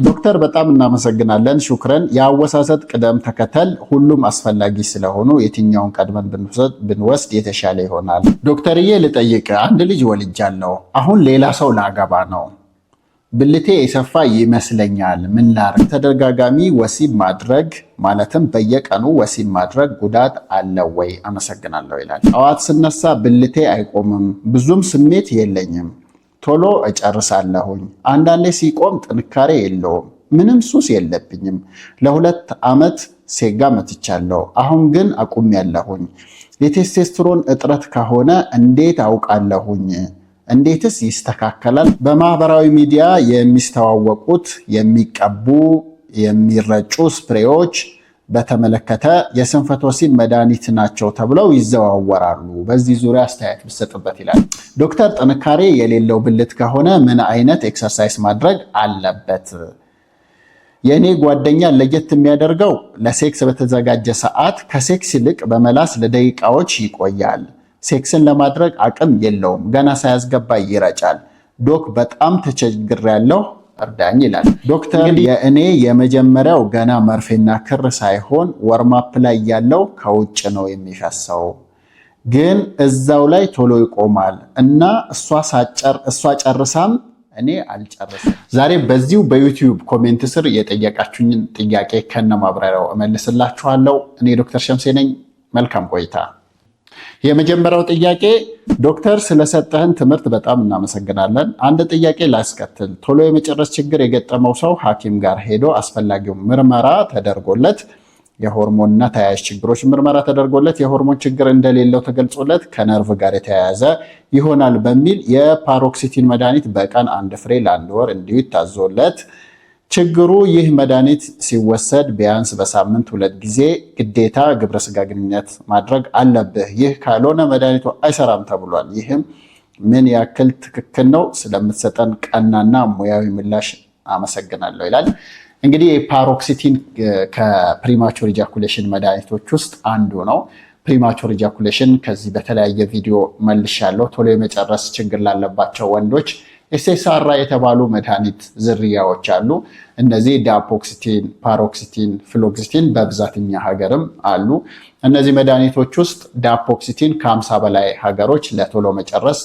ዶክተር በጣም እናመሰግናለን። ሹክረን። የአወሳሰድ ቅደም ተከተል ሁሉም አስፈላጊ ስለሆኑ የትኛውን ቀድመን ብንወስድ የተሻለ ይሆናል? ዶክተርዬ ልጠይቅ፣ አንድ ልጅ ወልጃለሁ። አሁን ሌላ ሰው ላገባ ነው። ብልቴ የሰፋ ይመስለኛል። ምን ላድርግ? ተደጋጋሚ ወሲብ ማድረግ ማለትም በየቀኑ ወሲብ ማድረግ ጉዳት አለው ወይ? አመሰግናለሁ ይላል። ጠዋት ስነሳ ብልቴ አይቆምም፣ ብዙም ስሜት የለኝም፣ ቶሎ እጨርሳለሁኝ። አንዳንዴ ሲቆም ጥንካሬ የለውም። ምንም ሱስ የለብኝም። ለ2 ዓመት ሴጋ መትቻለሁ። አሁን ግን አቁሜያለሁኝ። የቴስቴስትሮን እጥረት ከሆነ እንዴት አውቃለሁኝ? እንዴትስ ይስተካከላል? በማህበራዊ ሚዲያ የሚስተዋወቁት የሚቀቡ የሚረጩ ስፕሬዎች በተመለከተ የስንፈተ ወሲብ መድኃኒት ናቸው ተብለው ይዘዋወራሉ። በዚህ ዙሪያ አስተያየት ብሰጥበት ይላል። ዶክተር ጥንካሬ የሌለው ብልት ከሆነ ምን አይነት ኤክሰርሳይዝ ማድረግ አለበት? የእኔ ጓደኛ ለየት የሚያደርገው ለሴክስ በተዘጋጀ ሰዓት ከሴክስ ይልቅ በመላስ ለደቂቃዎች ይቆያል። ሴክስን ለማድረግ አቅም የለውም። ገና ሳያስገባ ይረጫል። ዶክ በጣም ተቸግሬያለሁ እርዳኝ ይላል። ዶክተር የእኔ የመጀመሪያው ገና መርፌና ክር ሳይሆን ወርማፕ ላይ ያለው ከውጭ ነው የሚፈሰው፣ ግን እዛው ላይ ቶሎ ይቆማል እና እሷ ጨርሳም እኔ አልጨርስም። ዛሬ በዚሁ በዩቲዩብ ኮሜንት ስር የጠየቃችሁኝን ጥያቄ ከነ ማብራሪያው እመልስላችኋለሁ። እኔ ዶክተር ሸምሴ ነኝ። መልካም ቆይታ። የመጀመሪያው ጥያቄ፣ ዶክተር ስለሰጠህን ትምህርት በጣም እናመሰግናለን። አንድ ጥያቄ ላስከትል። ቶሎ የመጨረስ ችግር የገጠመው ሰው ሐኪም ጋር ሄዶ አስፈላጊው ምርመራ ተደርጎለት የሆርሞንና ተያያዥ ችግሮች ምርመራ ተደርጎለት የሆርሞን ችግር እንደሌለው ተገልጾለት ከነርቭ ጋር የተያያዘ ይሆናል በሚል የፓሮክሲቲን መድኃኒት በቀን 1 ፍሬ ለ1 ወር እንዲሁ ይታዞለት ችግሩ ይህ መድኃኒት ሲወሰድ ቢያንስ በሳምንት 2 ጊዜ ግዴታ ግብረ ስጋ ግንኙነት ማድረግ አለብህ፣ ይህ ካልሆነ መድኃኒቱ አይሰራም ተብሏል። ይህም ምን ያክል ትክክል ነው? ስለምትሰጠን ቀናና ሙያዊ ምላሽ አመሰግናለሁ ይላል። እንግዲህ ፓሮክሲቲን ከፕሪማቹር ኢጃኩሌሽን መድኃኒቶች ውስጥ አንዱ ነው። ፕሪማቹር ኢጃኩሌሽን ከዚህ በተለያየ ቪዲዮ መልሻለሁ። ቶሎ የመጨረስ ችግር ላለባቸው ወንዶች ኤስኤስአር የተባሉ መድኃኒት ዝርያዎች አሉ። እነዚህ ዳፖክሲቲን፣ ፓሮክሲቲን፣ ፍሎክሲቲን በብዛት እኛ ሀገርም አሉ። እነዚህ መድኃኒቶች ውስጥ ዳፖክሲቲን ከ50 በላይ ሀገሮች ለቶሎ መጨረስ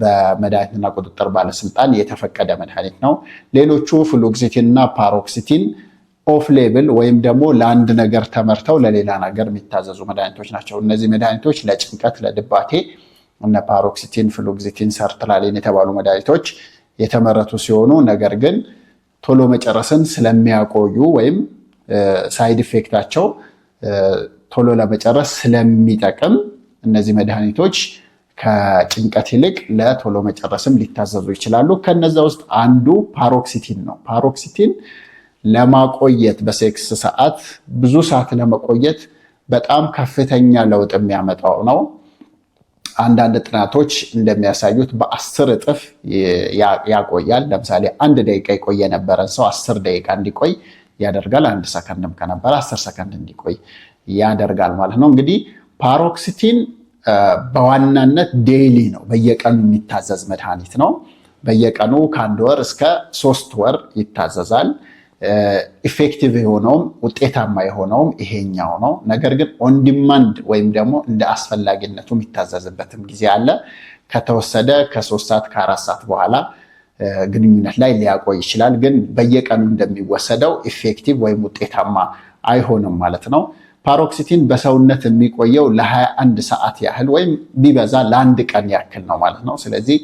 በመድኃኒትና ቁጥጥር ባለስልጣን የተፈቀደ መድኃኒት ነው። ሌሎቹ ፍሎክሲቲን እና ፓሮክሲቲን ኦፍ ሌብል ወይም ደግሞ ለአንድ ነገር ተመርተው ለሌላ ነገር የሚታዘዙ መድኃኒቶች ናቸው። እነዚህ መድኃኒቶች ለጭንቀት፣ ለድባቴ እነ ፓሮክሲቲን፣ ፍሎክሲቲን፣ ሰርትራሊን የተባሉ መድኃኒቶች የተመረቱ ሲሆኑ ነገር ግን ቶሎ መጨረስን ስለሚያቆዩ ወይም ሳይድ ኢፌክታቸው ቶሎ ለመጨረስ ስለሚጠቅም እነዚህ መድኃኒቶች ከጭንቀት ይልቅ ለቶሎ መጨረስም ሊታዘዙ ይችላሉ። ከነዛ ውስጥ አንዱ ፓሮክሲቲን ነው። ፓሮክሲቲን ለማቆየት በሴክስ ሰዓት ብዙ ሰዓት ለመቆየት በጣም ከፍተኛ ለውጥ የሚያመጣው ነው። አንዳንድ ጥናቶች እንደሚያሳዩት በ10 እጥፍ ያቆያል። ለምሳሌ 1 ደቂቃ የቆየ የነበረን ሰው 10 ደቂቃ እንዲቆይ ያደርጋል። 1 ሰከንድም ከነበረ 10 ሰከንድ እንዲቆይ ያደርጋል ማለት ነው። እንግዲህ ፓሮክሲቲን በዋናነት ዴይሊ ነው፣ በየቀኑ የሚታዘዝ መድኃኒት ነው። በየቀኑ ከ1 ወር እስከ 3 ወር ይታዘዛል። ኢፌክቲቭ የሆነውም ውጤታማ የሆነውም ይሄኛው ነው። ነገር ግን ኦንዲማንድ ወይም ደግሞ እንደ አስፈላጊነቱ የሚታዘዝበትም ጊዜ አለ። ከተወሰደ ከ3 ሰዓት ከ4 ሰዓት በኋላ ግንኙነት ላይ ሊያቆይ ይችላል። ግን በየቀኑ እንደሚወሰደው ኢፌክቲቭ ወይም ውጤታማ አይሆንም ማለት ነው። ፓሮክሲቲን በሰውነት የሚቆየው ለ21 ሰዓት ያህል ወይም ቢበዛ ለ1 ቀን ያክል ነው ማለት ነው። ስለዚህ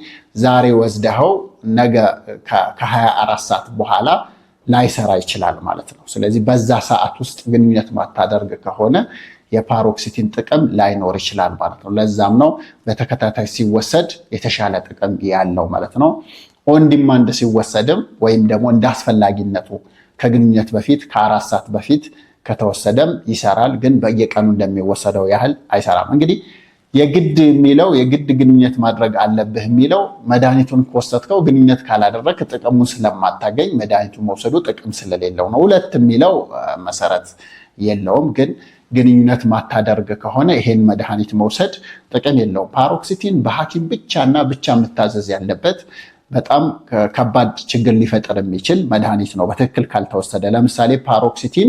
ዛሬ ወስደኸው ነገ ከ24 ሰዓት በኋላ ላይሰራ ይችላል ማለት ነው። ስለዚህ በዛ ሰዓት ውስጥ ግንኙነት ማታደርግ ከሆነ የፓሮክሲቲን ጥቅም ላይኖር ይችላል ማለት ነው። ለዛም ነው በተከታታይ ሲወሰድ የተሻለ ጥቅም ያለው ማለት ነው። ኦንዲማንድ ሲወሰድም ወይም ደግሞ እንደ አስፈላጊነቱ ከግንኙነት በፊት ከ4 ሰዓት በፊት ከተወሰደም ይሰራል፣ ግን በየቀኑ እንደሚወሰደው ያህል አይሰራም። እንግዲህ የግድ የሚለው የግድ ግንኙነት ማድረግ አለብህ የሚለው መድኃኒቱን ከወሰድከው ግንኙነት ካላደረግ ጥቅሙን ስለማታገኝ መድኃኒቱን መውሰዱ ጥቅም ስለሌለው ነው። 2 የሚለው መሰረት የለውም፣ ግን ግንኙነት ማታደርግ ከሆነ ይሄን መድኃኒት መውሰድ ጥቅም የለውም። ፓሮክሲቲን በሐኪም ብቻና ብቻ መታዘዝ ያለበት በጣም ከባድ ችግር ሊፈጥር የሚችል መድኃኒት ነው በትክክል ካልተወሰደ። ለምሳሌ ፓሮክሲቲን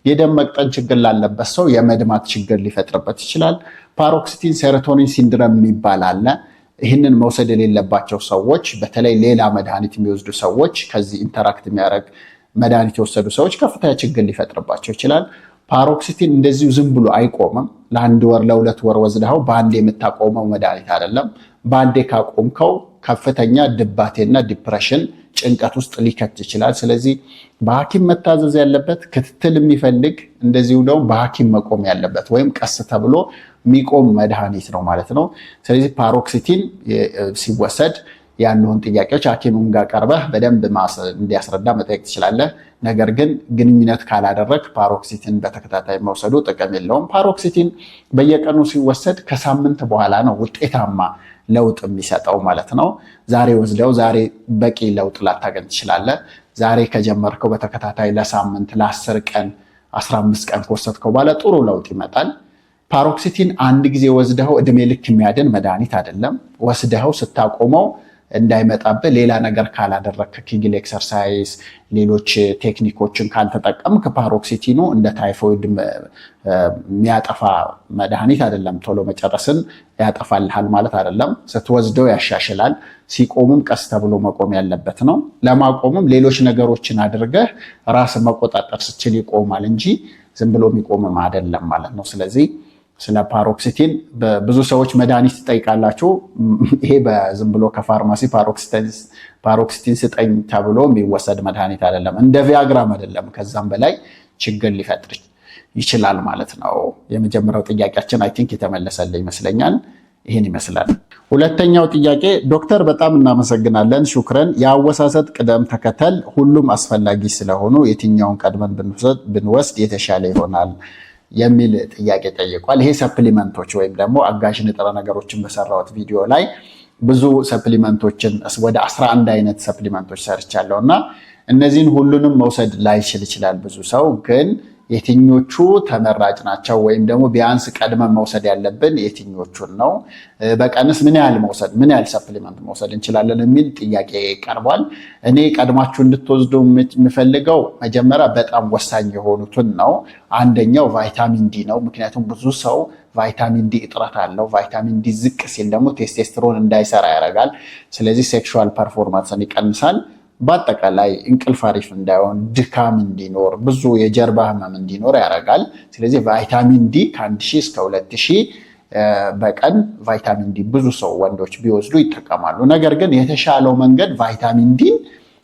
የደም መቅጠን ችግር ላለበት ሰው የመድማት ችግር ሊፈጥርበት ይችላል። ፓሮክሲቲን ሴሮቶኒን ሲንድረም የሚባል አለ። ይህንን መውሰድ የሌለባቸው ሰዎች በተለይ ሌላ መድኃኒት የሚወስዱ ሰዎች ከዚህ ኢንተራክት የሚያደርግ መድኃኒት የወሰዱ ሰዎች ከፍተኛ ችግር ሊፈጥርባቸው ይችላል። ፓሮክሲቲን እንደዚሁ ዝም ብሎ አይቆምም። ለ1 ወር ለ2 ወር ወስደኸው በአንዴ የምታቆመው መድኃኒት አይደለም። በአንዴ ካቆምከው ከፍተኛ ድባቴና ዲፕሬሽን ጭንቀት ውስጥ ሊከት ይችላል። ስለዚህ በሐኪም መታዘዝ ያለበት ክትትል የሚፈልግ እንደዚሁ ደግሞ በሐኪም መቆም ያለበት ወይም ቀስ ተብሎ የሚቆም መድኃኒት ነው ማለት ነው። ስለዚህ ፓሮክሲቲን ሲወሰድ ያሉን ጥያቄዎች ሐኪሙን ጋር ቀርበህ በደንብ እንዲያስረዳ መጠየቅ ትችላለህ። ነገር ግን ግንኙነት ካላደረግ ፓሮክሲቲን በተከታታይ መውሰዱ ጥቅም የለውም። ፓሮክሲቲን በየቀኑ ሲወሰድ ከሳምንት በኋላ ነው ውጤታማ ለውጥ የሚሰጠው ማለት ነው። ዛሬ ወስደው ዛሬ በቂ ለውጥ ላታገኝ ትችላለህ። ዛሬ ከጀመርከው በተከታታይ ለሳምንት ለ10 ቀን 15 ቀን ከወሰድከው በኋላ ጥሩ ለውጥ ይመጣል። ፓሮክሲቲን አንድ ጊዜ ወስደው እድሜ ልክ የሚያድን መድኃኒት አይደለም። ወስደው ስታቆመው እንዳይመጣብህ ሌላ ነገር ካላደረግክ ኪግል ኤክሰርሳይዝ ሌሎች ቴክኒኮችን ካልተጠቀምክ ፓሮክሲቲኑ እንደ ታይፎይድ የሚያጠፋ መድኃኒት አይደለም። ቶሎ መጨረስን ያጠፋልሃል ማለት አይደለም። ስትወስደው ያሻሽላል። ሲቆሙም ቀስ ተብሎ መቆም ያለበት ነው። ለማቆሙም ሌሎች ነገሮችን አድርገህ ራስ መቆጣጠር ስችል ይቆማል እንጂ ዝም ብሎ የሚቆምም አይደለም ማለት ነው። ስለዚህ ስለ ፓሮክሲቲን ብዙ ሰዎች መድኃኒት ትጠይቃላችሁ። ይሄ በዝም ብሎ ከፋርማሲ ፓሮክሲቲን ስጠኝ ተብሎ የሚወሰድ መድኃኒት አይደለም። እንደ ቪያግራም አይደለም። ከዛም በላይ ችግር ሊፈጥር ይችላል ማለት ነው። የመጀመሪያው ጥያቄያችን አይ ቲንክ የተመለሰልህ ይመስለኛል። ይህን ይመስላል። ሁለተኛው ጥያቄ ዶክተር በጣም እናመሰግናለን፣ ሹክረን። የአወሳሰድ ቅደም ተከተል ሁሉም አስፈላጊ ስለሆኑ የትኛውን ቀድመን ብንወስድ የተሻለ ይሆናል የሚል ጥያቄ ጠይቋል። ይሄ ሰፕሊመንቶች ወይም ደግሞ አጋዥ ንጥረ ነገሮችን በሰራሁት ቪዲዮ ላይ ብዙ ሰፕሊመንቶችን ወደ 11 አይነት ሰፕሊመንቶች ሰርቻለሁ እና እነዚህን ሁሉንም መውሰድ ላይችል ይችላል ብዙ ሰው። ግን የትኞቹ ተመራጭ ናቸው ወይም ደግሞ ቢያንስ ቀድመን መውሰድ ያለብን የትኞቹን ነው? በቀንስ ምን ያህል ሰፕሊመንት መውሰድ እንችላለን የሚል ጥያቄ ቀርቧል። እኔ ቀድማችሁ እንድትወስዱ የምፈልገው መጀመሪያ በጣም ወሳኝ የሆኑትን ነው። አንደኛው ቫይታሚን ዲ ነው። ምክንያቱም ብዙ ሰው ቫይታሚን ዲ እጥረት አለው። ቫይታሚን ዲ ዝቅ ሲል ደግሞ ቴስቴስትሮን እንዳይሰራ ያደርጋል። ስለዚህ ሴክሹዋል ፐርፎርማንስን ይቀንሳል። በአጠቃላይ እንቅልፍ አሪፍ እንዳይሆን፣ ድካም እንዲኖር፣ ብዙ የጀርባ ህመም እንዲኖር ያደርጋል። ስለዚህ ቫይታሚን ዲ ከ1000 እስከ 2000 በቀን ቫይታሚን ዲ ብዙ ሰው ወንዶች ቢወስዱ ይጠቀማሉ። ነገር ግን የተሻለው መንገድ ቫይታሚን ዲን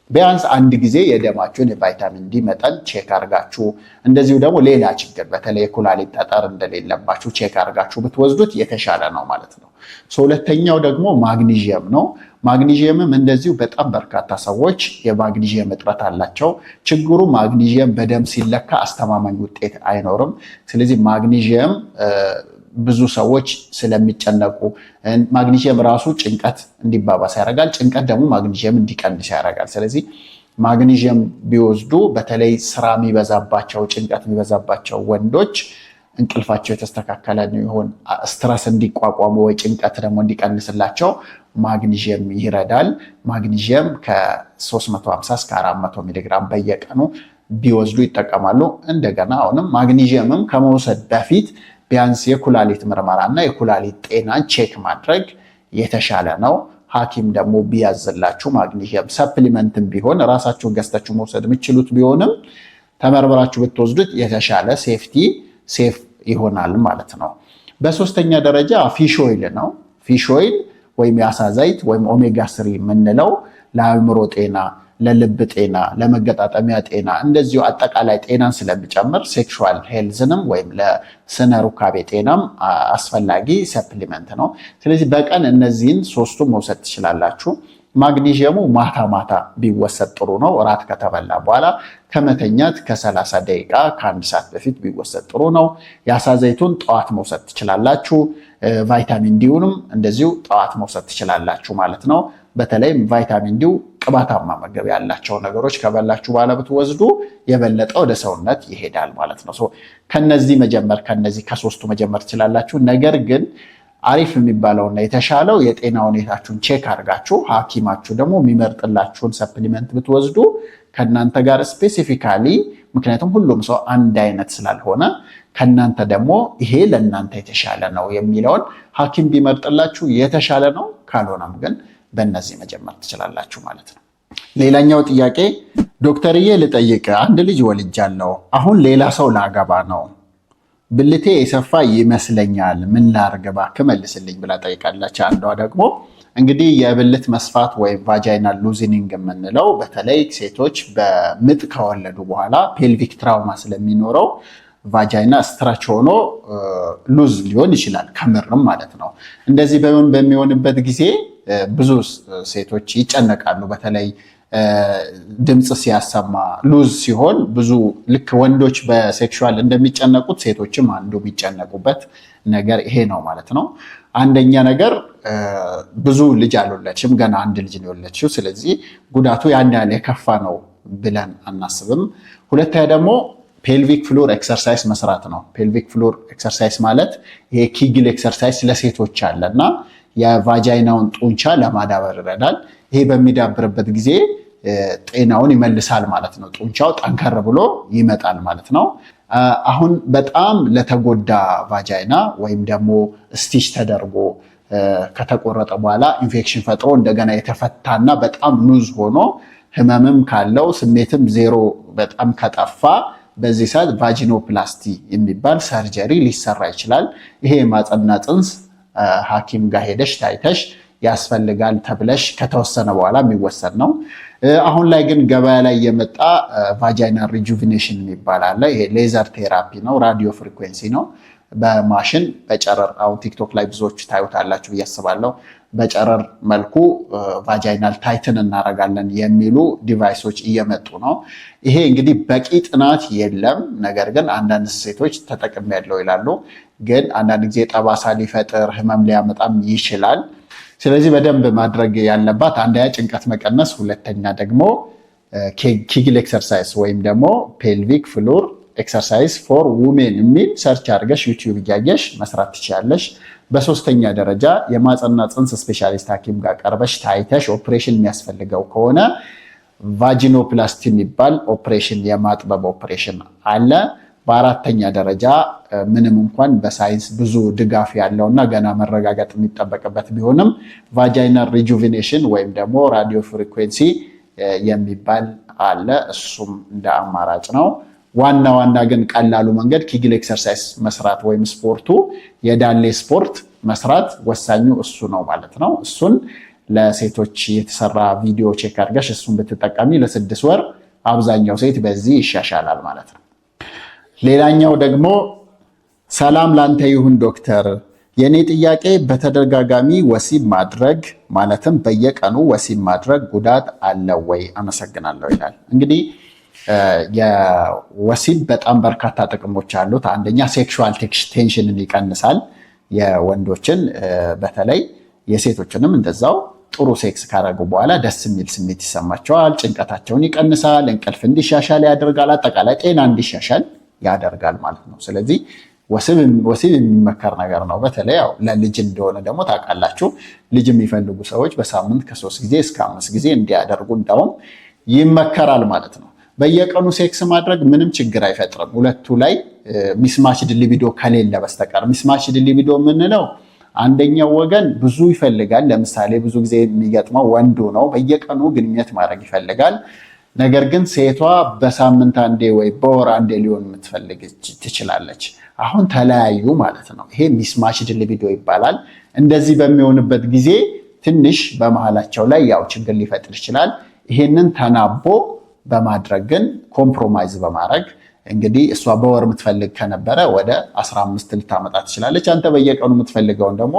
ቢያንስ አንድ ጊዜ የደማችሁን የቫይታሚን ዲ መጠን ቼክ አርጋችሁ፣ እንደዚሁ ደግሞ ሌላ ችግር በተለይ የኩላሊት ጠጠር እንደሌለባችሁ ቼክ አርጋችሁ ብትወስዱት የተሻለ ነው ማለት ነው። ሁለተኛው ደግሞ ማግኒዥየም ነው። ማግኒዥየምም እንደዚሁ በጣም በርካታ ሰዎች የማግኒዥየም እጥረት አላቸው። ችግሩ ማግኒዥየም በደም ሲለካ አስተማማኝ ውጤት አይኖርም። ስለዚህ ማግኒዥየም ብዙ ሰዎች ስለሚጨነቁ ማግኒዥየም ራሱ ጭንቀት እንዲባባስ ያደርጋል። ጭንቀት ደግሞ ማግኒዥየም እንዲቀንስ ያደርጋል። ስለዚህ ማግኒዥየም ቢወስዱ በተለይ ስራ የሚበዛባቸው ጭንቀት የሚበዛባቸው ወንዶች እንቅልፋቸው የተስተካከለ ይሆን፣ ስትረስ እንዲቋቋሙ ወይ ጭንቀት ደግሞ እንዲቀንስላቸው ማግኒዥየም ይረዳል። ማግኒዥየም ከ350 እስከ 400 ሚሊግራም በየቀኑ ቢወስዱ ይጠቀማሉ። እንደገና አሁንም ማግኒዥየምም ከመውሰድ በፊት ቢያንስ የኩላሊት ምርመራ እና የኩላሊት ጤናን ቼክ ማድረግ የተሻለ ነው። ሐኪም ደግሞ ቢያዝላችሁ ማግኒዥየም ሰፕሊመንትም ቢሆን ራሳችሁ ገዝታችሁ መውሰድ የምትችሉት ቢሆንም ተመርምራችሁ ብትወስዱት የተሻለ ሴፍ ይሆናል ማለት ነው። በሶስተኛ ደረጃ ፊሽ ኦይል ነው። ፊሽ ኦይል ወይም የአሳ ዘይት ወይም ኦሜጋ 3 የምንለው ለአእምሮ ጤና፣ ለልብ ጤና፣ ለመገጣጠሚያ ጤና እንደዚሁ አጠቃላይ ጤናን ስለሚጨምር ሴክሹዋል ሄልዝንም ወይም ለስነ ሩካቤ ጤናም አስፈላጊ ሰፕሊመንት ነው። ስለዚህ በቀን እነዚህን ሶስቱም መውሰድ ትችላላችሁ። ማግኒዥየሙ ማታ ማታ ቢወሰድ ጥሩ ነው። እራት ከተበላ በኋላ ከመተኛት ከ30 ደቂቃ ከ1 ሰዓት በፊት ቢወሰድ ጥሩ ነው። የአሳ ዘይቱን ጠዋት መውሰድ ትችላላችሁ። ቫይታሚን ዲውንም እንደዚሁ ጠዋት መውሰድ ትችላላችሁ ማለት ነው። በተለይም ቫይታሚን ዲው ቅባታማ ምግብ ያላቸው ነገሮች ከበላችሁ በኋላ ብትወስዱ የበለጠ ወደ ሰውነት ይሄዳል ማለት ነው። ከነዚህ ከሶስቱ መጀመር ትችላላችሁ። ነገር ግን አሪፍ የሚባለውና የተሻለው የጤና ሁኔታችሁን ቼክ አድርጋችሁ ሐኪማችሁ ደግሞ የሚመርጥላችሁን ሰፕሊመንት ብትወስዱ ከእናንተ ጋር ስፔሲፊካሊ፣ ምክንያቱም ሁሉም ሰው አንድ አይነት ስላልሆነ ከእናንተ ደግሞ ይሄ ለእናንተ የተሻለ ነው የሚለውን ሐኪም ቢመርጥላችሁ የተሻለ ነው። ካልሆነም ግን በእነዚህ መጀመር ትችላላችሁ ማለት ነው። ሌላኛው ጥያቄ ዶክተርዬ ልጠይቅ፣ አንድ ልጅ ወልጃለሁ። አሁን ሌላ ሰው ላገባ ነው። ብልቴ የሰፋ ይመስለኛል። ምን ላድርግ እባክህ መልስልኝ ብላ ጠይቃለች። አንዷ ደግሞ እንግዲህ የብልት መስፋት ወይም ቫጃይናል ሉዝኒንግ የምንለው በተለይ ሴቶች በምጥ ከወለዱ በኋላ ፔልቪክ ትራውማ ስለሚኖረው ቫጃይና ስትራች ሆኖ ሉዝ ሊሆን ይችላል፣ ከምርም ማለት ነው። እንደዚህ በሚሆንበት ጊዜ ብዙ ሴቶች ይጨነቃሉ። በተለይ ድምፅ ሲያሰማ ሉዝ ሲሆን ብዙ ልክ ወንዶች በሴክሹዋል እንደሚጨነቁት ሴቶችም አንዱ የሚጨነቁበት ነገር ይሄ ነው ማለት ነው። አንደኛ ነገር ብዙ ልጅ አልወለድሽም፣ ገና አንድ ልጅ ነው የወለድሽው። ስለዚህ ጉዳቱ ያን ያህል የከፋ ነው ብለን አናስብም። ሁለተኛ ደግሞ ፔልቪክ ፍሎር ኤክሰርሳይዝ መስራት ነው። ፔልቪክ ፍሎር ኤክሰርሳይዝ ማለት ይሄ ኪግል ኤክሰርሳይዝ ለሴቶች አለ እና የቫጃይናውን ጡንቻ ለማዳበር ይረዳል። ይሄ በሚዳብርበት ጊዜ ጤናውን ይመልሳል ማለት ነው። ጡንቻው ጠንከር ብሎ ይመጣል ማለት ነው። አሁን በጣም ለተጎዳ ቫጃይና ወይም ደግሞ ስቲች ተደርጎ ከተቆረጠ በኋላ ኢንፌክሽን ፈጥሮ እንደገና የተፈታና በጣም ሉዝ ሆኖ ህመምም ካለው ስሜትም ዜሮ በጣም ከጠፋ በዚህ ሰዓት ቫጂኖፕላስቲ የሚባል ሰርጀሪ ሊሰራ ይችላል። ይሄ የማህፀንና ፅንስ ሐኪም ጋር ሄደሽ ታይተሽ ያስፈልጋል ተብለሽ ከተወሰነ በኋላ የሚወሰድ ነው። አሁን ላይ ግን ገበያ ላይ የመጣ ቫጃይናል ሪጁቪኔሽን የሚባል አለ። ይሄ ሌዘር ቴራፒ ነው፣ ራዲዮ ፍሪኩዌንሲ ነው። በማሽን በጨረር አሁን ቲክቶክ ላይ ብዙዎች ታዩታላችሁ ብዬ አስባለሁ። በጨረር መልኩ ቫጃይናል ታይትን እናደርጋለን የሚሉ ዲቫይሶች እየመጡ ነው። ይሄ እንግዲህ በቂ ጥናት የለም፣ ነገር ግን አንዳንድ ሴቶች ተጠቅሜያለሁ ይላሉ። ግን አንዳንድ ጊዜ ጠባሳ ሊፈጥር ህመም ሊያመጣም ይችላል። ስለዚህ በደንብ ማድረግ ያለባት አንደኛ ጭንቀት መቀነስ፣ ሁለተኛ ደግሞ ኪግል ኤክሰርሳይዝ ወይም ደግሞ ፔልቪክ ፍሎር ኤክሰርሳይዝ ፎር ውሜን የሚል ሰርች አድርገሽ ዩቲዩብ እያየሽ መስራት ትችላለሽ። በሶስተኛ ደረጃ የማህፀንና ፅንስ ስፔሻሊስት ሐኪም ጋር ቀርበሽ ታይተሽ ኦፕሬሽን የሚያስፈልገው ከሆነ ቫጂኖፕላስቲ የሚባል ኦፕሬሽን የማጥበብ ኦፕሬሽን አለ። በአራተኛ ደረጃ ምንም እንኳን በሳይንስ ብዙ ድጋፍ ያለውና ገና መረጋገጥ የሚጠበቅበት ቢሆንም ቫጃይናል ሪጁቪኔሽን ወይም ደግሞ ራዲዮ ፍሪኩዌንሲ የሚባል አለ። እሱም እንደ አማራጭ ነው። ዋና ግን ቀላሉ መንገድ ኪግል ኤክሰርሳይዝ መስራት ወይም ስፖርቱ የዳሌ ስፖርት መስራት ወሳኙ እሱ ነው ማለት ነው። እሱን ለሴቶች የተሰራ ቪዲዮ ቼክ አድርገሽ እሱን ብትጠቀሚ ለ6 ወር አብዛኛው ሴት በዚህ ይሻሻላል ማለት ነው። ሌላኛው ደግሞ ሰላም ላንተ ይሁን ዶክተር፣ የኔ ጥያቄ በተደጋጋሚ ወሲብ ማድረግ ማለትም በየቀኑ ወሲብ ማድረግ ጉዳት አለው ወይ? አመሰግናለሁ ይላል። እንግዲህ የወሲብ በጣም በርካታ ጥቅሞች አሉት። አንደኛ ሴክሹዋል ቴንሽንን ይቀንሳል፣ የወንዶችን በተለይ የሴቶችንም እንደዛው። ጥሩ ሴክስ ካደረጉ በኋላ ደስ የሚል ስሜት ይሰማቸዋል፣ ጭንቀታቸውን ይቀንሳል፣ እንቅልፍ እንዲሻሻል ያደርጋል፣ አጠቃላይ ጤና እንዲሻሻል ያደርጋል ማለት ነው። ስለዚህ ወሲብ የሚመከር ነገር ነው። በተለይ ያው ለልጅ እንደሆነ ደግሞ ታውቃላችሁ፣ ልጅ የሚፈልጉ ሰዎች በሳምንት ከ3 ጊዜ እስከ 5 ጊዜ እንዲያደርጉ እንዳውም ይመከራል ማለት ነው። በየቀኑ ሴክስ ማድረግ ምንም ችግር አይፈጥርም፣ ሁለቱ ላይ ሚስማችድ ሊቢዶ ከሌለ በስተቀር። ሚስማችድ ሊቢዶ የምንለው አንደኛው ወገን ብዙ ይፈልጋል። ለምሳሌ ብዙ ጊዜ የሚገጥመው ወንዱ ነው፣ በየቀኑ ግንኙነት ማድረግ ይፈልጋል። ነገር ግን ሴቷ በሳምንት አንዴ ወይ በወር አንዴ ሊሆን የምትፈልግ ትችላለች። አሁን ተለያዩ ማለት ነው። ይሄ ሚስማችድ ሊቢዶ ይባላል። እንደዚህ በሚሆንበት ጊዜ ትንሽ በመሃላቸው ላይ ያው ችግር ሊፈጥር ይችላል። ይሄንን ተናቦ በማድረግ ግን ኮምፕሮማይዝ በማድረግ እንግዲህ እሷ በወር የምትፈልግ ከነበረ ወደ 15 ልታመጣ ትችላለች። አንተ በየቀኑ የምትፈልገውን ደግሞ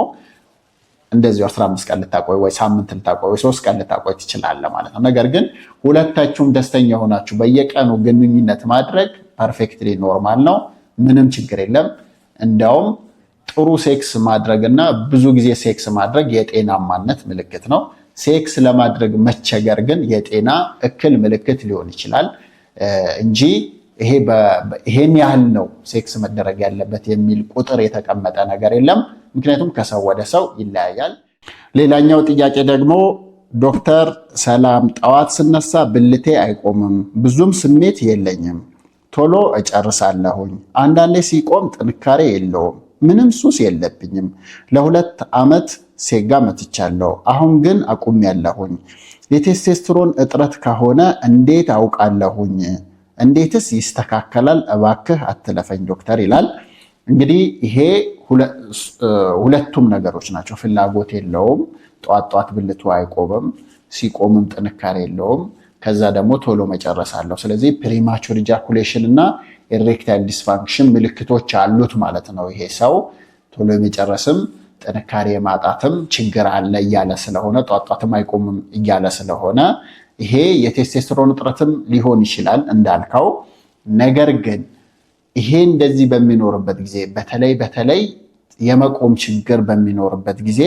እንደዚሁ 15 ቀን ልታቆይ ወይ ሳምንት ልታቆይ ወይ 3 ቀን ልታቆይ ትችላለህ ማለት ነው። ነገር ግን ሁለታችሁም ደስተኛ ሆናችሁ በየቀኑ ግንኙነት ማድረግ ፐርፌክትሊ ኖርማል ነው፣ ምንም ችግር የለም። እንዲያውም ጥሩ ሴክስ ማድረግና ብዙ ጊዜ ሴክስ ማድረግ የጤናማነት ምልክት ነው። ሴክስ ለማድረግ መቸገር ግን የጤና እክል ምልክት ሊሆን ይችላል እንጂ ይሄን ያህል ነው ሴክስ መደረግ ያለበት የሚል ቁጥር የተቀመጠ ነገር የለም። ምክንያቱም ከሰው ወደ ሰው ይለያያል። ሌላኛው ጥያቄ ደግሞ ዶክተር ሰላም፣ ጠዋት ስነሳ ብልቴ አይቆምም፣ ብዙም ስሜት የለኝም፣ ቶሎ እጨርሳለሁኝ። አንዳንዴ ሲቆም ጥንካሬ የለውም። ምንም ሱስ የለብኝም። ለ2 ዓመት ሴጋ መትቻለሁ። አሁን ግን አቁሜያለሁኝ። የቴስቴስትሮን እጥረት ከሆነ እንዴት አውቃለሁኝ? እንዴትስ ይስተካከላል? እባክህ አትለፈኝ ዶክተር ይላል። እንግዲህ ይሄ ሁለቱም ነገሮች ናቸው። ፍላጎት የለውም፣ ጧት ብልቱ አይቆምም፣ ሲቆምም ጥንካሬ የለውም። ከዛ ደግሞ ቶሎ መጨረስ አለው። ስለዚህ ፕሪማቹር ኢጃኩሌሽን እና ኤሬክታይል ዲስፋንክሽን ምልክቶች አሉት ማለት ነው። ይሄ ሰው ቶሎ የመጨረስም ጥንካሬ ማጣትም ችግር አለ እያለ ስለሆነ፣ ጧትም አይቆምም እያለ ስለሆነ ይሄ የቴስቴስትሮን እጥረትም ሊሆን ይችላል እንዳልከው። ነገር ግን ይሄ እንደዚህ በሚኖርበት ጊዜ በተለይ የመቆም ችግር በሚኖርበት ጊዜ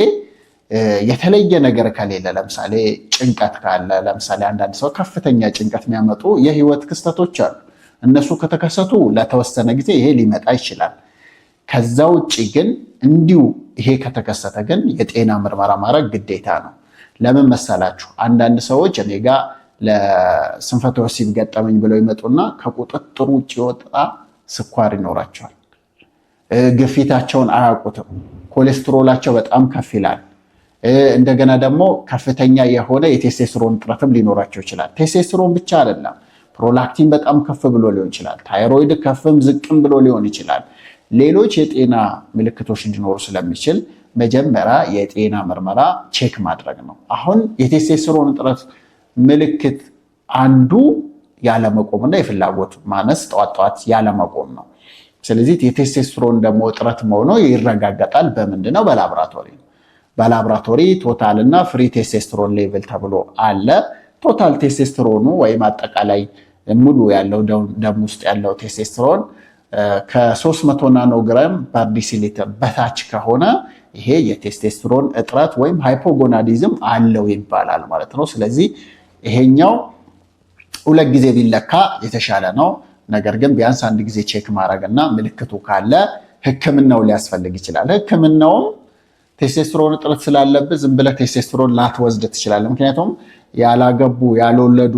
የተለየ ነገር ከሌለ፣ ለምሳሌ ጭንቀት ካለ፣ ለምሳሌ አንዳንድ ሰው ከፍተኛ ጭንቀት የሚያመጡ የህይወት ክስተቶች አሉ። እነሱ ከተከሰቱ ለተወሰነ ጊዜ ይሄ ሊመጣ ይችላል። ከዛ ውጭ ግን እንዲሁ ይሄ ከተከሰተ ግን የጤና ምርመራ ማድረግ ግዴታ ነው። ለምን መሰላችሁ? አንዳንድ ሰዎች እኔ ጋ ለስንፈተ ወሲብ ገጠመኝ ብለው ይመጡና ከቁጥጥር ውጭ የወጣ ስኳር ይኖራቸዋል። ግፊታቸውን አያውቁትም። ኮሌስትሮላቸው በጣም ከፍ ይላል። እንደገና ደግሞ ከፍተኛ የሆነ የቴስቴስትሮን እጥረትም ሊኖራቸው ይችላል። ቴስቴስትሮን ብቻ አይደለም፣ ፕሮላክቲን በጣም ከፍ ብሎ ሊሆን ይችላል። ታይሮይድ ከፍም ዝቅም ብሎ ሊሆን ይችላል። ሌሎች የጤና ምልክቶች እንዲኖሩ ስለሚችል መጀመሪያ የጤና ምርመራ ቼክ ማድረግ ነው። አሁን የቴስቴስትሮን እጥረት ምልክት አንዱ ያለመቆምና የፍላጎት ማነስ፣ ጠዋት ያለመቆም ነው። ስለዚህ የቴስቴስትሮን ደግሞ እጥረት መሆኑ ይረጋገጣል። በምንድነው? በላቦራቶሪ ነው። በላቦራቶሪ ቶታል እና ፍሪ ቴስቴስትሮን ሌቭል ተብሎ አለ። ቶታል ቴስቴስትሮኑ ወይም አጠቃላይ ሙሉ ያለው ደም ውስጥ ያለው ቴስቴስትሮን ከ300 ናኖግራም ፐር ዲሲሊትር በታች ከሆነ ይሄ የቴስቴስትሮን እጥረት ወይም ሃይፖጎናዲዝም አለው ይባላል ማለት ነው። ስለዚህ ይሄኛው 2 ጊዜ ቢለካ የተሻለ ነው። ነገር ግን ቢያንስ 1 ጊዜ ቼክ ማድረግና ምልክቱ ካለ ሕክምናው ሊያስፈልግ ይችላል። ሕክምናውም ቴስቴስትሮን እጥረት ስላለብህ ዝም ብለህ ቴስቴስትሮን ላትወስድ ትችላለህ። ምክንያቱም ያላገቡ ያልወለዱ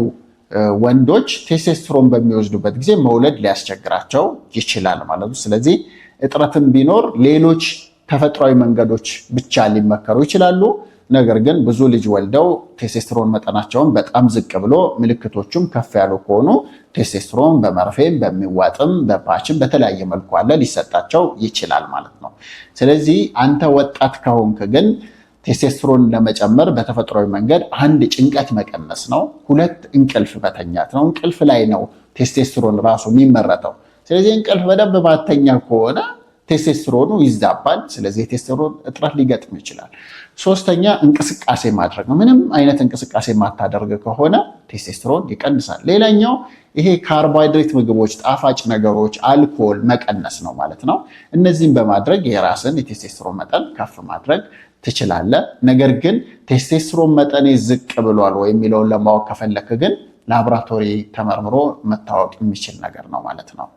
ወንዶች ቴስቴስትሮን በሚወስዱበት ጊዜ መውለድ ሊያስቸግራቸው ይችላል ማለት ነው። ስለዚህ እጥረትም ቢኖር ሌሎች ተፈጥሯዊ መንገዶች ብቻ ሊመከሩ ይችላሉ። ነገር ግን ብዙ ልጅ ወልደው ቴስቴስትሮን መጠናቸውን በጣም ዝቅ ብሎ ምልክቶቹም ከፍ ያሉ ከሆኑ ቴስቴስትሮን በመርፌም በሚዋጥም በፓችም በተለያየ መልኩ አለ ሊሰጣቸው ይችላል ማለት ነው። ስለዚህ አንተ ወጣት ከሆንክ ግን ቴስቴስትሮን ለመጨመር በተፈጥሯዊ መንገድ 1 ጭንቀት መቀነስ ነው፣ 2 እንቅልፍ መተኛት ነው። እንቅልፍ ላይ ነው ቴስቴስትሮን ራሱ የሚመረተው። ስለዚህ እንቅልፍ በደንብ ማተኛ ከሆነ ቴስቴስትሮኑ ይዛባል። ስለዚህ የቴስቴስትሮን እጥረት ሊገጥም ይችላል። 3ኛ እንቅስቃሴ ማድረግ ነው። ምንም አይነት እንቅስቃሴ ማታደርግ ከሆነ ቴስቴስትሮን ይቀንሳል። ሌላኛው ይሄ ካርቦሃይድሬት ምግቦች፣ ጣፋጭ ነገሮች፣ አልኮል መቀነስ ነው ማለት ነው። እነዚህም በማድረግ የራስን የቴስቴስትሮን መጠን ከፍ ማድረግ ትችላለህ። ነገር ግን ቴስቴስትሮን መጠኔ ዝቅ ብሏል ወይ የሚለውን ለማወቅ ከፈለክ ግን ላቦራቶሪ ተመርምሮ መታወቅ የሚችል ነገር ነው ማለት ነው።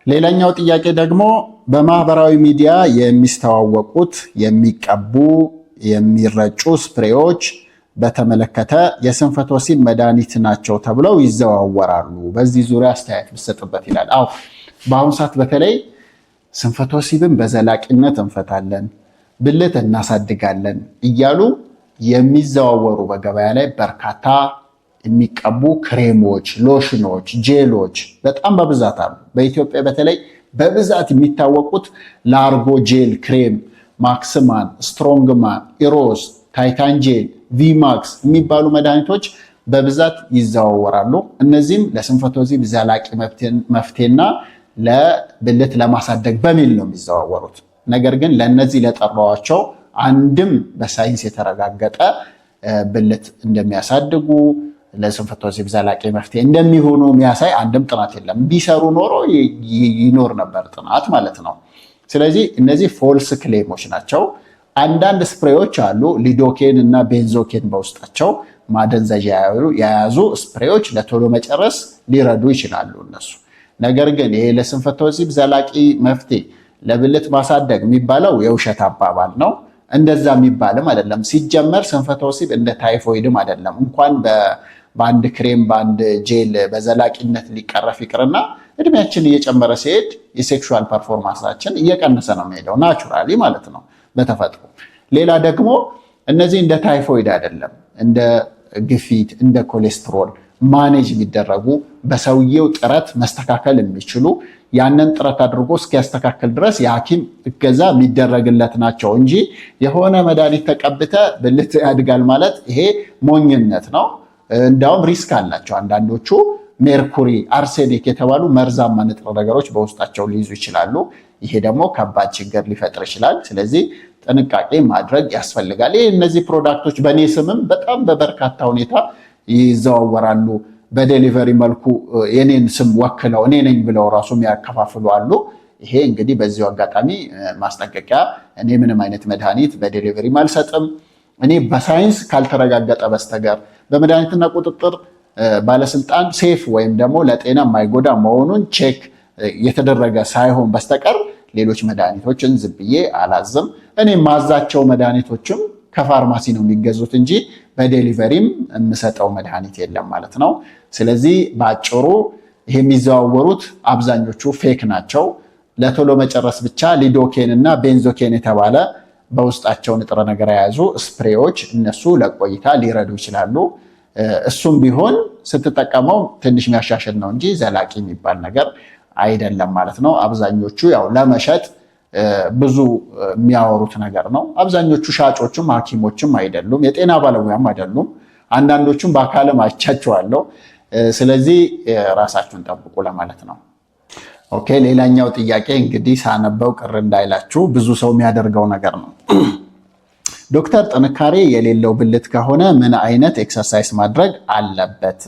ሌላኛው ጥያቄ ደግሞ በማህበራዊ ሚዲያ የሚስተዋወቁት የሚቀቡ የሚረጩ ስፕሬዎች በተመለከተ የስንፈተ ወሲብ መድኃኒት ናቸው ተብለው ይዘዋወራሉ። በዚህ ዙሪያ አስተያየት ብሰጥበት ይላል። አዎ በአሁኑ ሰዓት በተለይ ስንፈተ ወሲብን በዘላቂነት እንፈታለን፣ ብልት እናሳድጋለን እያሉ የሚዘዋወሩ በገበያ ላይ በርካታ የሚቀቡ ክሬሞች፣ ሎሽኖች፣ ጄሎች በጣም በብዛት አሉ። በኢትዮጵያ በተለይ በብዛት የሚታወቁት ላርጎ ጄል ክሬም፣ ማክስማን፣ ስትሮንግማን፣ ኢሮስ፣ ታይታን ጄል፣ ቪማክስ የሚባሉ መድኃኒቶች በብዛት ይዘዋወራሉ። እነዚህም ለስንፈተ ወሲብ ዘላቂ መፍትሄና ለብልት ለማሳደግ በሚል ነው የሚዘዋወሩት። ነገር ግን ለነዚህ ለጠራዋቸው አንድም በሳይንስ የተረጋገጠ ብልት እንደሚያሳድጉ ለስንፈተ ወሲብ ዘላቂ መፍትሄ እንደሚሆኑ የሚያሳይ አንድም ጥናት የለም። ቢሰሩ ኖሮ ይኖር ነበር ጥናት ማለት ነው። ስለዚህ እነዚህ ፎልስ ክሌሞች ናቸው። አንዳንድ ስፕሬዎች አሉ ሊዶኬን እና ቤንዞኬን በውስጣቸው ማደንዘዣ የያዙ ስፕሬዎች ለቶሎ መጨረስ ሊረዱ ይችላሉ እነሱ። ነገር ግን ይሄ ለስንፈተ ወሲብ ዘላቂ መፍትሄ ለብልት ማሳደግ የሚባለው የውሸት አባባል ነው። እንደዛ የሚባልም አይደለም። ሲጀመር ስንፈተ ወሲብ እንደ ታይፎይድም አይደለም። እንኳን በአንድ ክሬም በአንድ ጄል በዘላቂነት ሊቀረፍ ይቅርና እድሜያችን እየጨመረ ሲሄድ የሴክሹዋል ፐርፎርማንሳችን እየቀነሰ ነው የሚሄደው ናቹራሊ ማለት ነው በተፈጥሮ። ሌላ ደግሞ እነዚህ እንደ ታይፎይድ አይደለም፣ እንደ ግፊት እንደ ኮሌስትሮል ማኔጅ የሚደረጉ በሰውየው ጥረት መስተካከል የሚችሉ ያንን ጥረት አድርጎ እስኪያስተካከል ድረስ የሐኪም እገዛ የሚደረግለት ናቸው እንጂ የሆነ መድኃኒት ተቀብተ ብልት ያድጋል ማለት ይሄ ሞኝነት ነው። እንዲያውም ሪስክ አላቸው። አንዳንዶቹ ሜርኩሪ፣ አርሴኒክ የተባሉ መርዛማ ንጥረ ነገሮች በውስጣቸው ሊይዙ ይችላሉ። ይሄ ደግሞ ከባድ ችግር ሊፈጥር ይችላል። ስለዚህ ጥንቃቄ ማድረግ ያስፈልጋል። ይህ እነዚህ ፕሮዳክቶች በእኔ ስምም በጣም በበርካታ ሁኔታ ይዘዋወራሉ። በዴሊቨሪ መልኩ የኔን ስም ወክለው እኔ ነኝ ብለው ራሱ የሚያከፋፍሉ አሉ። ይሄ እንግዲህ በዚሁ አጋጣሚ ማስጠንቀቂያ፣ እኔ ምንም አይነት መድኃኒት በዴሊቨሪም አልሰጥም። እኔ በሳይንስ ካልተረጋገጠ በስተቀር በመድኃኒትና ቁጥጥር ባለስልጣን ሴፍ ወይም ደግሞ ለጤና የማይጎዳ መሆኑን ቼክ የተደረገ ሳይሆን በስተቀር ሌሎች መድኃኒቶችን ዝም ብዬ አላዝም። እኔ ማዛቸው መድኃኒቶችም ከፋርማሲ ነው የሚገዙት እንጂ በዴሊቨሪም የምሰጠው መድኃኒት የለም ማለት ነው። ስለዚህ በአጭሩ ይሄ የሚዘዋወሩት አብዛኞቹ ፌክ ናቸው። ለቶሎ መጨረስ ብቻ ሊዶኬን እና ቤንዞኬን የተባለ በውስጣቸው ንጥረ ነገር የያዙ ስፕሬዎች እነሱ ለቆይታ ሊረዱ ይችላሉ። እሱም ቢሆን ስትጠቀመው ትንሽ የሚያሻሽል ነው እንጂ ዘላቂ የሚባል ነገር አይደለም ማለት ነው። አብዛኞቹ ያው ለመሸጥ ብዙ የሚያወሩት ነገር ነው። አብዛኞቹ ሻጮችም ሐኪሞችም አይደሉም፣ የጤና ባለሙያም አይደሉም። አንዳንዶቹም በአካልም አይቻቸዋለሁ። ስለዚህ ራሳችሁን ጠብቁ ለማለት ነው። ኦኬ፣ ሌላኛው ጥያቄ እንግዲህ ሳነበው ቅር እንዳይላችሁ ብዙ ሰው የሚያደርገው ነገር ነው። ዶክተር፣ ጥንካሬ የሌለው ብልት ከሆነ ምን አይነት ኤክሰርሳይዝ ማድረግ አለበት?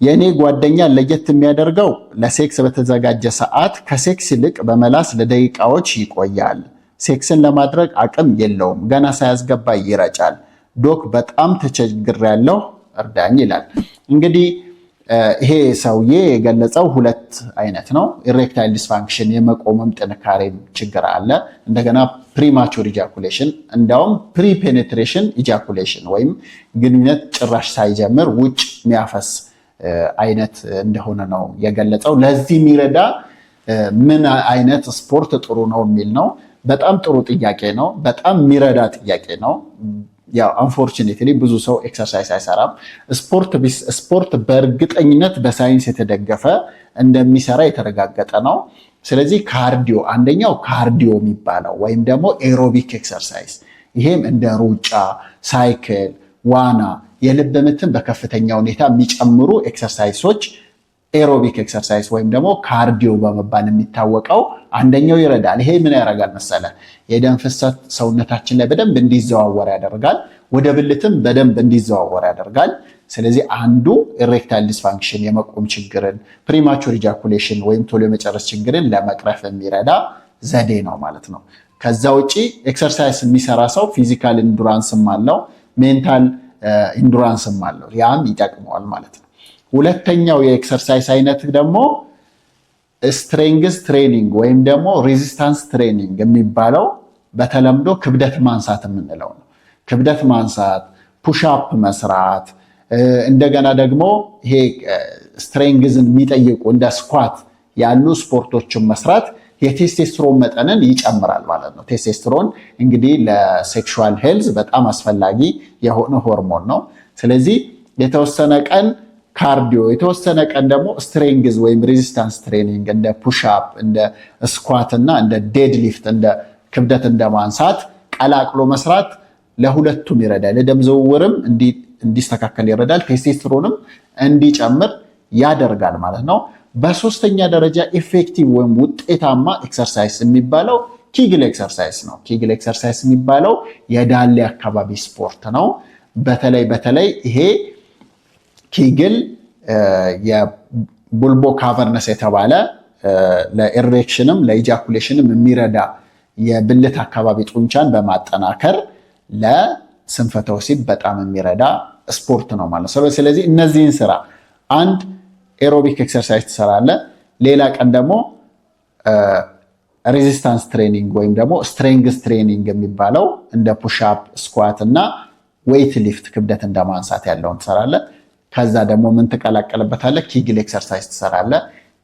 የእኔ ጓደኛ ለየት የሚያደርገው ለሴክስ በተዘጋጀ ሰዓት ከሴክስ ይልቅ በመላስ ለደቂቃዎች ይቆያል። ሴክስን ለማድረግ አቅም የለውም፣ ገና ሳያስገባ ይረጫል። ዶክ በጣም ተቸግሬያለሁ እርዳኝ ይላል። እንግዲህ ይሄ ሰውዬ የገለጸው ሁለት አይነት ነው። ኢሬክታይል ዲስፋንክሽን የመቆመም ጥንካሬም ችግር አለ። እንደገና ፕሪማቹር ኢጃኩሌሽን፣ እንዳውም ፕሪ ፔኔትሬሽን ኢጃኩሌሽን ወይም ግንኙነት ጭራሽ ሳይጀምር ውጭ የሚያፈስ አይነት እንደሆነ ነው የገለጸው። ለዚህ የሚረዳ ምን አይነት ስፖርት ጥሩ ነው የሚል ነው። በጣም ጥሩ ጥያቄ ነው። በጣም የሚረዳ ጥያቄ ነው። ያው አንፎርቹኔትሊ ብዙ ሰው ኤክሰርሳይዝ አይሰራም። ስፖርት በእርግጠኝነት በሳይንስ የተደገፈ እንደሚሰራ የተረጋገጠ ነው። ስለዚህ ካርዲዮ፣ አንደኛው ካርዲዮ የሚባለው ወይም ደግሞ ኤሮቢክ ኤክሰርሳይዝ፣ ይሄም እንደ ሩጫ፣ ሳይክል፣ ዋና የልብ ምትን በከፍተኛ ሁኔታ የሚጨምሩ ኤክሰርሳይሶች ኤሮቢክ ኤክሰርሳይዝ ወይም ደግሞ ካርዲዮ በመባል የሚታወቀው አንደኛው ይረዳል። ይሄ ምን ያደርጋል መሰለ? የደም ፍሰት ሰውነታችን ላይ በደንብ እንዲዘዋወር ያደርጋል። ወደ ብልትም በደንብ እንዲዘዋወር ያደርጋል። ስለዚህ አንዱ ኢሬክታይል ዲስፋንክሽን የመቆም ችግርን፣ ፕሪማቹር ኢጃኩሌሽን ወይም ቶሎ የመጨረስ ችግርን ለመቅረፍ የሚረዳ ዘዴ ነው ማለት ነው። ከዛ ውጪ ኤክሰርሳይዝ የሚሰራ ሰው ፊዚካል ኢንዱራንስም አለው፣ ሜንታል ኢንዱራንስም አለው። ያም ይጠቅመዋል ማለት ነው። ሁለተኛው የኤክሰርሳይዝ አይነት ደግሞ ስትሬንግዝ ትሬኒንግ ወይም ደግሞ ሬዚስታንስ ትሬኒንግ የሚባለው በተለምዶ ክብደት ማንሳት የምንለው ነው። ክብደት ማንሳት፣ ፑሽአፕ መስራት፣ እንደገና ደግሞ ይሄ ስትሬንግዝን የሚጠይቁ እንደ ስኳት ያሉ ስፖርቶችን መስራት የቴስቴስትሮን መጠንን ይጨምራል ማለት ነው። ቴስቴስትሮን እንግዲህ ለሴክሹዋል ሄልዝ በጣም አስፈላጊ የሆነ ሆርሞን ነው። ስለዚህ የተወሰነ ቀን ካርዲዮ፣ የተወሰነ ቀን ደግሞ ስትሬንግዝ ወይም ሬዚስታንስ ትሬኒንግ እንደ ፑሽአፕ፣ እንደ ስኳት እና እንደ ዴድሊፍት እንደ ክብደት እንደ ማንሳት ቀላቅሎ መስራት ለሁለቱም ይረዳል። የደም ዝውውርም እንዲስተካከል ይረዳል፣ ቴስቴስትሮንም እንዲጨምር ያደርጋል ማለት ነው። በሶስተኛ ደረጃ ኢፌክቲቭ ወይም ውጤታማ ኤክሰርሳይዝ የሚባለው ኪግል ኤክሰርሳይዝ ነው። ኪግል ኤክሰርሳይዝ የሚባለው የዳሌ አካባቢ ስፖርት ነው። በተለይ ይሄ ኪግል የቡልቦ ካቨርነስ የተባለ ለኢሬክሽንም ለኢጃኩሌሽንም የሚረዳ የብልት አካባቢ ጡንቻን በማጠናከር ለስንፈተ ወሲብ በጣም የሚረዳ ስፖርት ነው ማለት ነው። ስለዚህ እነዚህን ስራ፣ አንድ ኤሮቢክ ኤክሰርሳይዝ ትሰራለህ፣ ሌላ ቀን ደግሞ ሬዚስታንስ ትሬኒንግ ወይም ደግሞ ስትሬንግዝ ትሬኒንግ የሚባለው እንደ ፑሽአፕ፣ ስኳት እና ዌይት ሊፍት ክብደት እንደማንሳት ያለውን ትሰራለ። ከዛ ደግሞ ምን ትቀላቀልበታለ? ኪግል ኤክሰርሳይዝ ትሰራለ።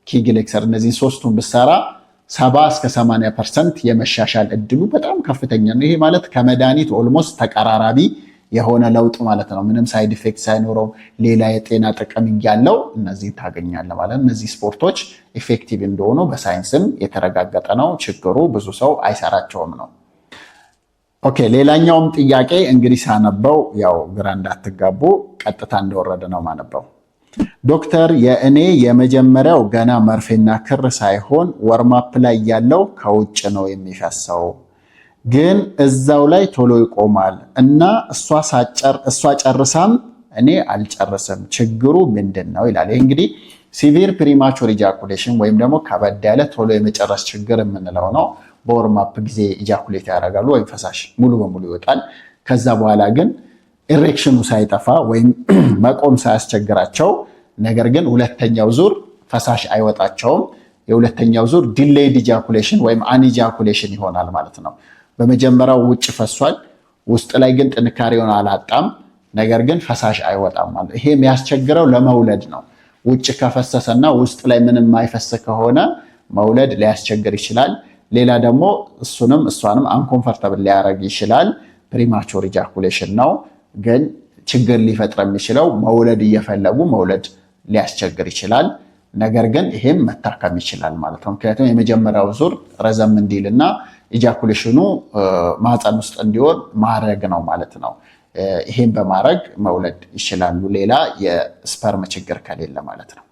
ኪግል ኤክሰር እነዚህን ሶስቱን ብሰራ 70 እስከ 80% የመሻሻል እድሉ በጣም ከፍተኛ ነው። ይሄ ማለት ከመድኃኒት ኦልሞስት ተቀራራቢ የሆነ ለውጥ ማለት ነው። ምንም ሳይድ ኢፌክት ሳይኖረው ሌላ የጤና ጥቅም እያለው እነዚህ ታገኛለህ ማለት ነው። እነዚህ ስፖርቶች ኢፌክቲቭ እንደሆኑ በሳይንስም የተረጋገጠ ነው። ችግሩ ብዙ ሰው አይሰራቸውም ነው። ኦኬ፣ ሌላኛውም ጥያቄ እንግዲህ ሳነበው ያው ግራ እንዳትጋቡ ቀጥታ እንደወረደ ነው ማነበው። ዶክተር የእኔ የመጀመሪያው ገና መርፌና ክር ሳይሆን ወርማፕ ላይ ያለው ከውጭ ነው የሚፈሰው፣ ግን እዛው ላይ ቶሎ ይቆማል እና እሷ ጨርሳም እኔ አልጨርስም፣ ችግሩ ምንድን ነው ይላል። ይህ እንግዲህ ሲቪር ፕሪማቹር ኢጃኩሌሽን ወይም ደግሞ ከበድ ያለ ቶሎ የመጨረስ ችግር የምንለው ነው። በወርማፕ ጊዜ ኢጃኩሌት ያደርጋሉ ወይም ፈሳሽ ሙሉ በሙሉ ይወጣል። ከዛ በኋላ ግን ኢሬክሽኑ ሳይጠፋ ወይም መቆም ሳያስቸግራቸው ነገር ግን ሁለተኛው ዙር ፈሳሽ አይወጣቸውም። የሁለተኛው ዙር ዲሌይድ ኢጃኩሌሽን ወይም አንኢጃኩሌሽን ይሆናል ማለት ነው። በመጀመሪያው ውጭ ፈሷል፣ ውስጥ ላይ ግን ጥንካሬውን አላጣም፣ ነገር ግን ፈሳሽ አይወጣም ማለት። ይሄ የሚያስቸግረው ለመውለድ ነው። ውጭ ከፈሰሰና ውስጥ ላይ ምንም ማይፈስ ከሆነ መውለድ ሊያስቸግር ይችላል። ሌላ ደግሞ እሷንም አንኮምፈርተብል ሊያደርግ ይችላል። ፕሪማቹር ኢጃኩሌሽን ነው። ግን ችግር ሊፈጥር የሚችለው መውለድ እየፈለጉ መውለድ ሊያስቸግር ይችላል። ነገር ግን ይሄም መታከም ይችላል ማለት ነው። ምክንያቱም የመጀመሪያው ዙር ረዘም እንዲልና ኢጃኩሌሽኑ ማህፀን ውስጥ እንዲሆን ማድረግ ነው ማለት ነው። ይሄን በማድረግ መውለድ ይችላሉ፣ ሌላ የስፐርም ችግር ከሌለ ማለት ነው።